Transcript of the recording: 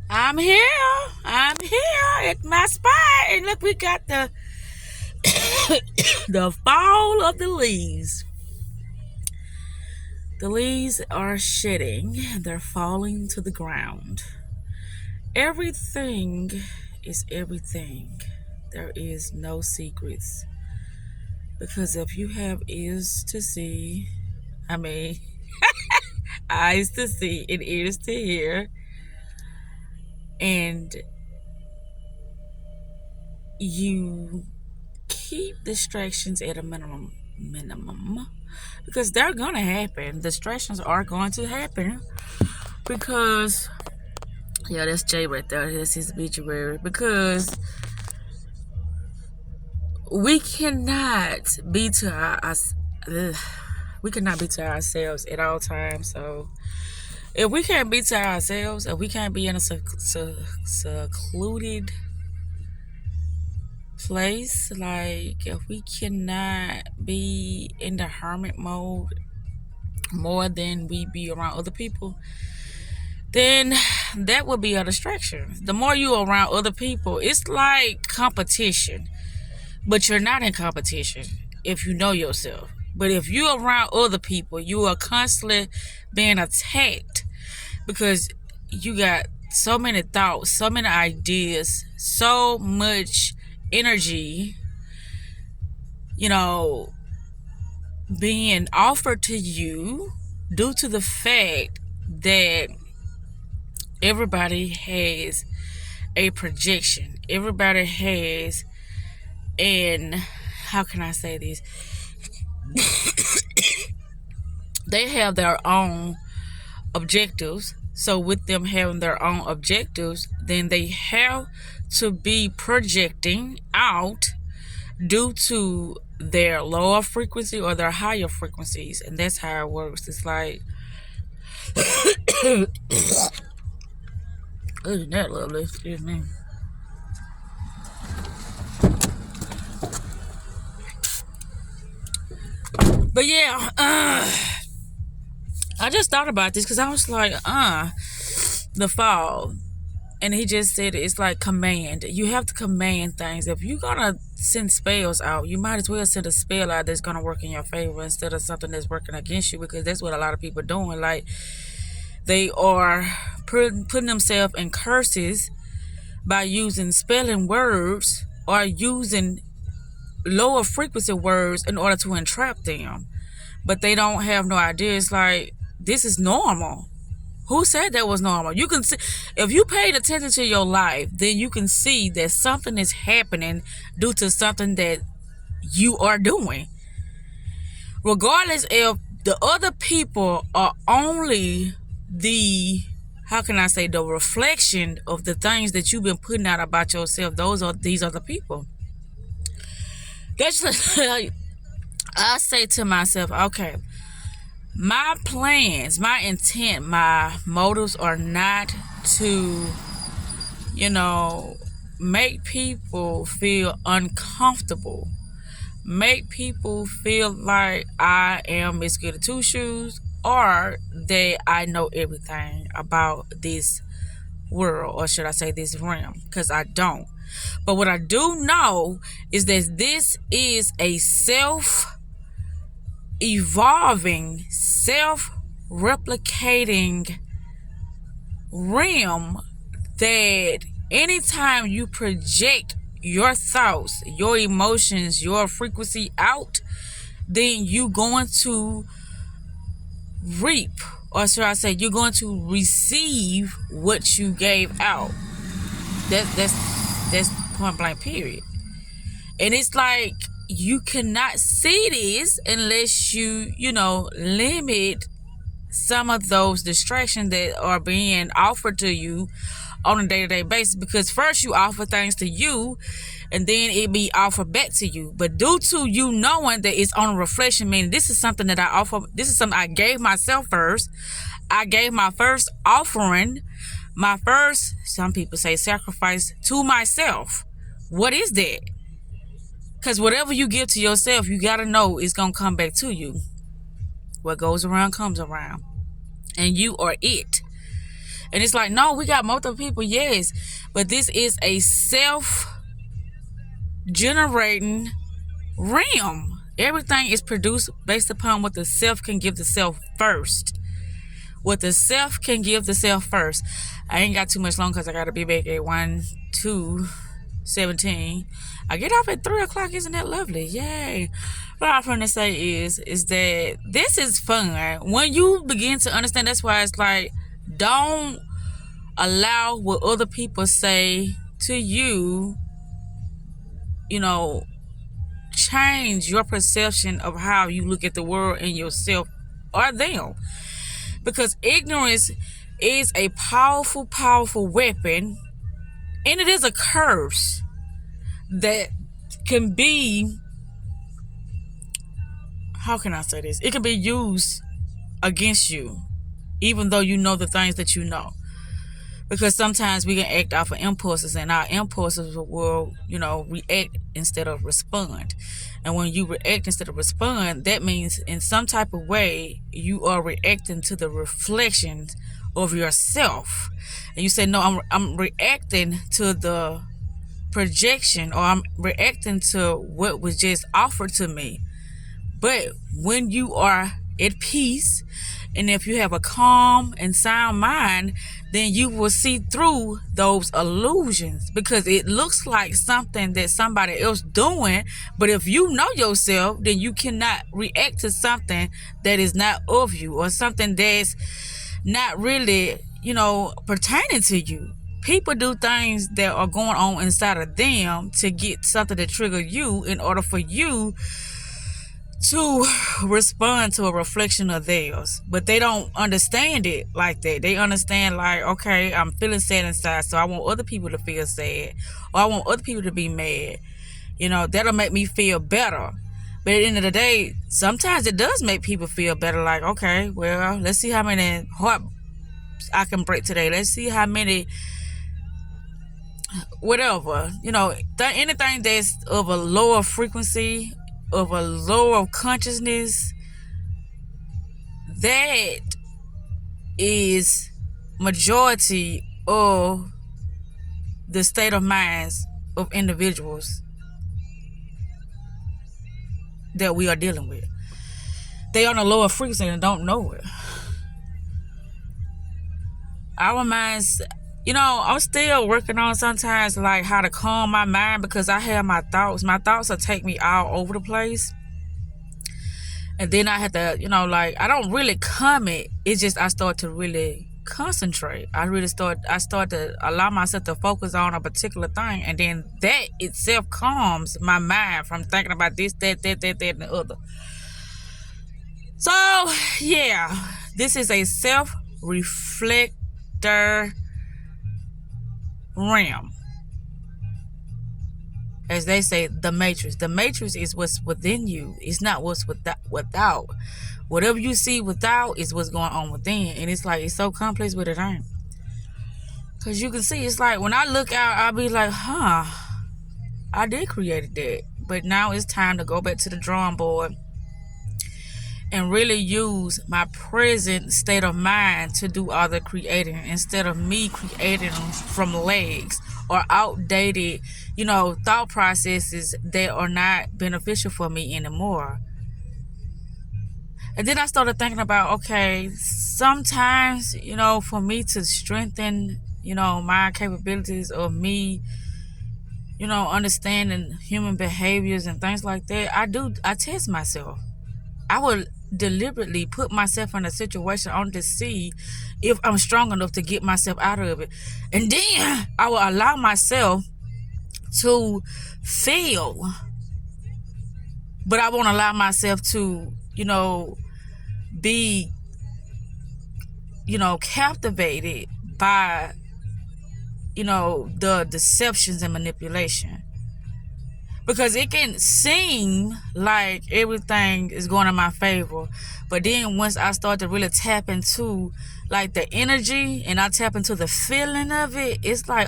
I'm here. I'm here at my spot. And look, we got the the fall of the leaves. The leaves are shedding. They're falling to the ground. Everything is everything. There is no secrets. Because if you have ears to see, I mean, eyes to see and ears to hear, and you keep distractions at a minimum, because they're gonna happen. Distractions are going to happen because yeah, that's Jay right there. That's his obituary. Because we cannot be to we cannot be to ourselves at all times. So if we can't be to ourselves, if we can't be in a secluded place, like if we cannot be in the hermit mode more than we be around other people, then that would be a distraction. The more you around other people, it's like competition, but you're not in competition if you know yourself. But if you're around other people, you are constantly being attacked because you got so many thoughts, so many ideas, so much energy, you know, being offered to you due to the fact that everybody has a projection. Everybody has an, how can I say this? They have their own objectives. So with them having their own objectives, then they have to be projecting out due to their lower frequency or their higher frequencies. And that's how it works. It's like isn't that lovely? Excuse me. But yeah, I just thought about this because I was like, the fall. And he just said it's like command. You have to command things. If you're gonna send spells out, you might as well send a spell out that's gonna work in your favor instead of something that's working against you, because that's what a lot of people are doing. Like, they are putting themselves in curses by using spelling words or using lower frequency words in order to entrap them. But they don't have no idea. It's like, this is normal. Who said that was normal? You can see, if you paid attention to your life, then you can see that something is happening due to something that you are doing. Regardless if the other people are only the, how can I say, the reflection of the things that you've been putting out about yourself. These are the people. That's just, I say to myself, okay, my plans, my intent, my motives are not to, make people feel uncomfortable, make people feel like I am Miss Goody Two Shoes, or that I know everything about this world, or should I say this realm, because I don't. But what I do know is that this is a self-evolving, self-replicating realm that anytime you project your thoughts, your emotions, your frequency out, then you're going to reap, or should I say, you're going to receive what you gave out. That's point blank period. And it's like, you cannot see this unless you limit some of those distractions that are being offered to you on a day-to-day basis. Because first you offer things to you, and then it be offered back to you. But due to you knowing that it's on a reflection, meaning this is something that I offer, this is something I gave myself first. I gave my first offering, my first, some people say, sacrifice to myself. What is that? Because whatever you give to yourself, you got to know it's going to come back to you. What goes around comes around. And you are it. And it's like, no, we got multiple people, yes, but this is a self-generating realm. Everything is produced based upon what the self can give the self first. What the self can give the self first. I ain't got too much long because I got to be back at 1:17. I get off at 3 o'clock. Isn't that lovely? Yay. What I'm trying to say is that this is fun. When you begin to understand, that's why it's like, don't allow what other people say to you, change your perception of how you look at the world and yourself or them. Because ignorance is a powerful, powerful weapon, and it is a curse that can be, how can I say this? It can be used against you, even though you know the things that you know. Because sometimes we can act off of impulses, and our impulses will, react instead of respond. And when you react instead of respond, that means in some type of way you are reacting to the reflections of yourself. And you say, no, I'm reacting to the projection, or I'm reacting to what was just offered to me. But when you are at peace, and if you have a calm and sound mind, then you will see through those illusions, because it looks like something that somebody else doing. But if you know yourself, then you cannot react to something that is not of you, or something that's not really, pertaining to you. People do things that are going on inside of them to get something to trigger you, in order for you to respond to a reflection of theirs. But they don't understand it like that. They understand like, okay, I'm feeling sad inside, so I want other people to feel sad, or I want other people to be mad. That'll make me feel better. But at the end of the day, sometimes it does make people feel better. Like, okay, well, let's see how many hearts I can break today. Let's see how many, whatever, anything that's of a lower frequency, of a lower consciousness, that is majority of the state of minds of individuals that we are dealing with. They on a lower frequency and don't know it. Our minds, I'm still working on sometimes like how to calm my mind, because I have my thoughts. My thoughts will take me all over the place. And then I have to, I don't really comment. It's just I start to really concentrate. I start to allow myself to focus on a particular thing. And then that itself calms my mind from thinking about this, that, and the other. So, yeah, this is a self-reflector realm. As they say, the matrix. The matrix is what's within you. It's not what's without. Whatever you see without is what's going on within. And it's like, it's so complex, but it ain't. Because you can see, it's like, when I look out, I'll be like, I did create that. But now it's time to go back to the drawing board and really use my present state of mind to do all the creating, instead of me creating from legs or outdated, thought processes that are not beneficial for me anymore. And then I started thinking about, okay, sometimes, for me to strengthen, my capabilities of me, understanding human behaviors and things like that, I test myself. I would deliberately put myself in a situation on to see if I'm strong enough to get myself out of it. And then I will allow myself to fail. But I won't allow myself to, be, captivated by, the deceptions and manipulation. Because it can seem like everything is going in my favor. But then once I start to really tap into like the energy, and I tap into the feeling of it, it's like,